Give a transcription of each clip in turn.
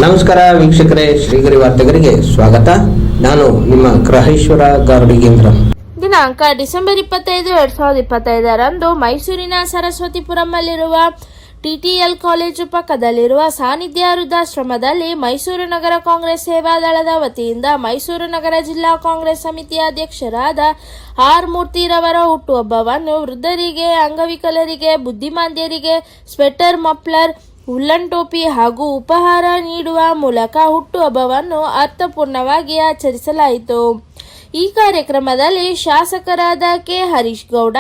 ನಮಸ್ಕಾರ ವೀಕ್ಷಕರೇ, ಶ್ರೀಗರಿ ವಾರ್ತೆಗರಿಗೆ ಸ್ವಾಗತ. ನಾನು ನಿಮ್ಮ ಗ್ರಹೇಶ್ವರ ಗಾರ್ಡಿಗೇಂದ್ರ. ದಿನಾಂಕ ಡಿಸೆಂಬರ್ 25, 2025ರಂದು ಮೈಸೂರಿನ ಸರಸ್ವತಿಪುರಂನಲ್ಲಿರುವ ಟಿಟಿಎಲ್ ಕಾಲೇಜು ಪಕ್ಕದಲ್ಲಿರುವ ಸಾನ್ನಿಧ್ಯ ವೃದ್ಧಾಶ್ರಮದಲ್ಲಿ ಮೈಸೂರು ನಗರ ಕಾಂಗ್ರೆಸ್ ಸೇವಾದಳದ ವತಿಯಿಂದ ಮೈಸೂರು ನಗರ ಜಿಲ್ಲಾ ಕಾಂಗ್ರೆಸ್ ಸಮಿತಿಯ ಅಧ್ಯಕ್ಷರಾದ ಆರ್ ಮೂರ್ತಿರವರ ಹುಟ್ಟುಹಬ್ಬವನ್ನು ವೃದ್ಧರಿಗೆ, ಅಂಗವಿಕಲರಿಗೆ, ಬುದ್ಧಿಮಾಂದ್ಯರಿಗೆ ಸ್ವೆಟರ್, ಮಫ್ಲರ್, ಉಲ್ಲನ್ ಟೋಪಿ ಹಾಗೂ ಉಪಹಾರ ನೀಡುವ ಮೂಲಕ ಹುಟ್ಟುಹಬ್ಬವನ್ನು ಅರ್ಥಪೂರ್ಣವಾಗಿ ಆಚರಿಸಲಾಯಿತು. ಈ ಕಾರ್ಯಕ್ರಮದಲ್ಲಿ ಶಾಸಕರಾದ K Harish Gowda,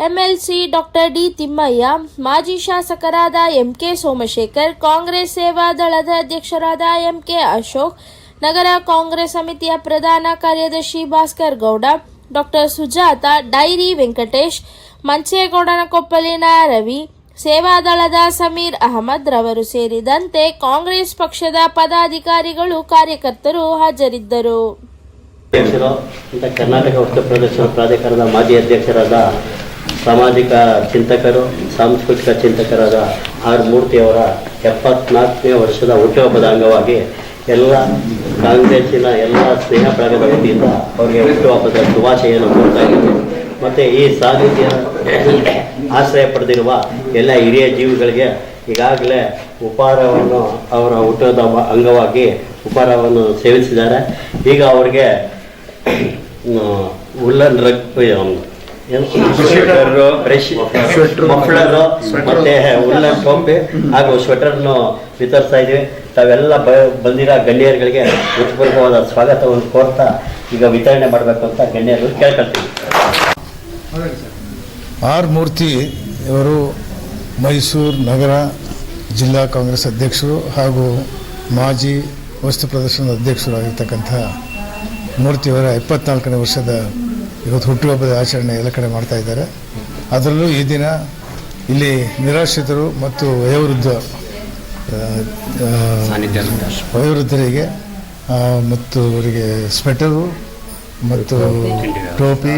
MLC doctor D Thimmaiah, ಮಾಜಿ ಶಾಸಕರಾದ ಎಂಕೆ ಸೋಮಶೇಖರ್, ಕಾಂಗ್ರೆಸ್ ಸೇವಾದಳದ ಅಧ್ಯಕ್ಷರಾದ ಎಂಕೆ ಅಶೋಕ್, ನಗರ ಕಾಂಗ್ರೆಸ್ ಸಮಿತಿಯ ಪ್ರಧಾನ ಕಾರ್ಯದರ್ಶಿ ಭಾಸ್ಕರ್ ಗೌಡ, ಡಾಕ್ಟರ್ ಸುಜಾತ, ಡೈರಿ ವೆಂಕಟೇಶ್, ಮಂಚೇಗೌಡನಕೊಪ್ಪಲಿನ ರವಿ, ಸೇವಾದಳದ ಸಮೀರ್ ಅಹಮದ್ ರವರು ಸೇರಿದಂತೆ ಕಾಂಗ್ರೆಸ್ ಪಕ್ಷದ ಪದಾಧಿಕಾರಿಗಳು, ಕಾರ್ಯಕರ್ತರು ಹಾಜರಿದ್ದರು. ಕರ್ನಾಟಕ ವಸ್ತು ಪ್ರದರ್ಶನ ಪ್ರಾಧಿಕಾರದ ಮಾಜಿ ಅಧ್ಯಕ್ಷರಾದ ಸಾಮಾಜಿಕ ಚಿಂತಕರು, ಸಾಂಸ್ಕೃತಿಕ ಚಿಂತಕರಾದ ಆರ್ ಮೂರ್ತಿಯವರ 74ನೇ ವರ್ಷದ ಹುಟ್ಟುಹಬ್ಬದ ಅಂಗವಾಗಿ ಎಲ್ಲ ಕಾಂಗ್ರೆಸ್ಸಿನ ಎಲ್ಲ ಸ್ನೇಹ ಬಳಗದ ವತಿಯಿಂದ ಅವರಿಗೆ ಹುಟ್ಟುಹಬ್ಬದ ಶುಭಾಶಯವನ್ನು ಕೋರ್ತಾ ಇದ್ದೀವಿ. ಮತ್ತು ಈ ಸಾನ್ನಿಧ್ಯ ಆಶ್ರಯ ಪಡೆದಿರುವ ಎಲ್ಲ ಹಿರಿಯ ಜೀವಿಗಳಿಗೆ ಈಗಾಗಲೇ ಉಪಹಾರವನ್ನು ಅವರ ಹುಟ್ಟುಹಬ್ಬದ ಅಂಗವಾಗಿ ಉಪಹಾರವನ್ನು ಸೇವಿಸಿದ್ದಾರೆ. ಈಗ ಅವರಿಗೆ ಉಲ್ಲನ್ ಮಫ್ಲರು ಮತ್ತೆ ಉಲ್ಲನ್ ಟೋಪಿ ಹಾಗೂ ಸ್ವೆಟರ್ನು ವಿತರಿಸ್ತಾ ಇದ್ದೀವಿ. ತಾವೆಲ್ಲ ಬಂದಿರೋ ಗಣ್ಯರುಗಳಿಗೆ ಹೃತ್ಪೂರ್ವಕವಾದ ಸ್ವಾಗತವನ್ನು ಕೋರ್ತಾ ಈಗ ವಿತರಣೆ ಮಾಡಬೇಕು ಅಂತ ಗಣ್ಯರು ಕೇಳ್ಕೊಳ್ತೀವಿ. ಆರ್ ಮೂರ್ತಿ ಇವರು ಮೈಸೂರು ನಗರ ಜಿಲ್ಲಾ ಕಾಂಗ್ರೆಸ್ ಅಧ್ಯಕ್ಷರು ಹಾಗೂ ಮಾಜಿ ವಸ್ತು ಪ್ರದರ್ಶನದ ಅಧ್ಯಕ್ಷರಾಗಿರ್ತಕ್ಕಂಥ ಮೂರ್ತಿಯವರ 74ನೇ ವರ್ಷದ ಇವತ್ತು ಹುಟ್ಟುಹಬ್ಬದ ಆಚರಣೆ ಎಲ್ಲ ಕಡೆ ಮಾಡ್ತಾ ಇದ್ದಾರೆ. ಅದರಲ್ಲೂ ಈ ದಿನ ಇಲ್ಲಿ ನಿರಾಶ್ರಿತರು ಮತ್ತು ವಯೋವೃದ್ಧರಿಗೆ ಮತ್ತು ಅವರಿಗೆ ಸ್ವೆಟರು ಮತ್ತು ಟೋಪಿ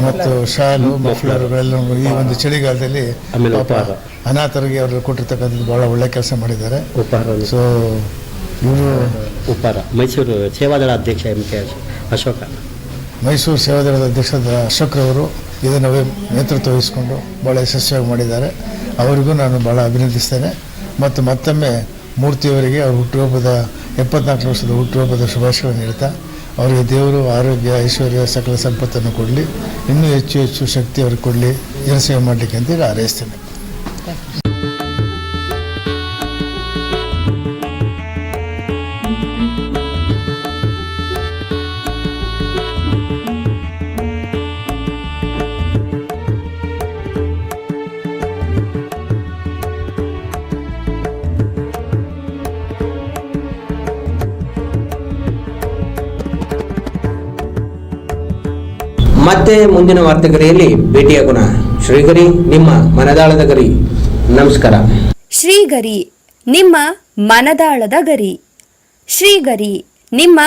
ಮತ್ತು ಶಾಲು, ಮಫ್ಲರ್ಗಳೆಲ್ಲ ಈ ಒಂದು ಚಳಿಗಾಲದಲ್ಲಿ ಅನಾಥರಿಗೆ ಅವರು ಕೊಟ್ಟಿರ್ತಕ್ಕಂಥದ್ದು ಬಹಳ ಒಳ್ಳೆ ಕೆಲಸ ಮಾಡಿದ್ದಾರೆ. ಸೊ ಇವರು ಉಪಹಾರ ಮೈಸೂರು ಸೇವಾದಳ ಅಧ್ಯಕ್ಷ ಎಂಕೆ ಅಶೋಕ, ಮೈಸೂರು ಸೇವಾದಳದ ಅಧ್ಯಕ್ಷರಾದ ಅಶೋಕ್ರವರು ಇದನ್ನು ನೇತೃತ್ವ ವಹಿಸಿಕೊಂಡು ಭಾಳ ಯಶಸ್ವಿಯಾಗಿ ಮಾಡಿದ್ದಾರೆ. ಅವರಿಗೂ ನಾನು ಭಾಳ ಅಭಿನಂದಿಸ್ತೇನೆ ಮತ್ತು ಮತ್ತೊಮ್ಮೆ ಮೂರ್ತಿಯವರಿಗೆ ಅವ್ರ ಹುಟ್ಟುಹಬ್ಬದ 74 ವರ್ಷದ ಹುಟ್ಟುಹಬ್ಬದ ಶುಭಾಶಯಗಳನ್ನು ನೀಡ್ತಾ ಅವರಿಗೆ ದೇವರು ಆರೋಗ್ಯ, ಐಶ್ವರ್ಯ, ಸಕಲ ಸಂಪತ್ತನ್ನು ಕೊಡಲಿ, ಇನ್ನೂ ಹೆಚ್ಚು ಹೆಚ್ಚು ಶಕ್ತಿ ಅವ್ರಿಗೆ ಕೊಡಲಿ, ಜನಸೇವೆ ಮಾಡಲಿಕ್ಕೆ ಅಂತೇಳಿ ಹಾರೈಸ್ತೇನೆ. ಮತ್ತೆ ಮುಂದಿನ ವಾರ್ತೆಗರಿಯಲ್ಲಿ ಭೇಟಿಯಾಗೋಣ. ಶ್ರೀಗರಿ, ನಿಮ್ಮ ಮನದಾಳದ ಗರಿ. ನಮಸ್ಕಾರ. ಶ್ರೀಗರಿ, ನಿಮ್ಮ ಮನದಾಳದ ಗರಿ. ಶ್ರೀಗರಿ, ನಿಮ್ಮ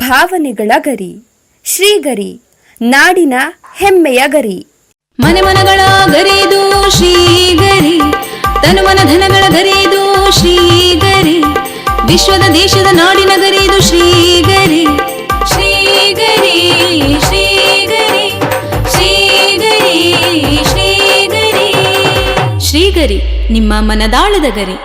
ಭಾವನೆಗಳ ಗರಿ. ಶ್ರೀಗರಿ, ನಾಡಿನ ಹೆಮ್ಮೆಯ ಗರಿ. ಮನೆ ಮನಗಳ ಗರಿದು ಶ್ರೀಗರಿ, ತನು ಮನ ಧನಗಳ ಗರಿದು ಶ್ರೀಗರಿ, ವಿಶ್ವದ ದೇಶದ ನಾಡಿನ ಗರಿದು ಶ್ರೀಗರಿ. ಶ್ರೀಗರಿ ಶ್ರೀಗರಿ ಶ್ರೀಗರಿ ಶ್ರೀಗರಿ ಶ್ರೀಗರಿ, ನಿಮ್ಮ ಮನದಾಳದ ಗರಿ.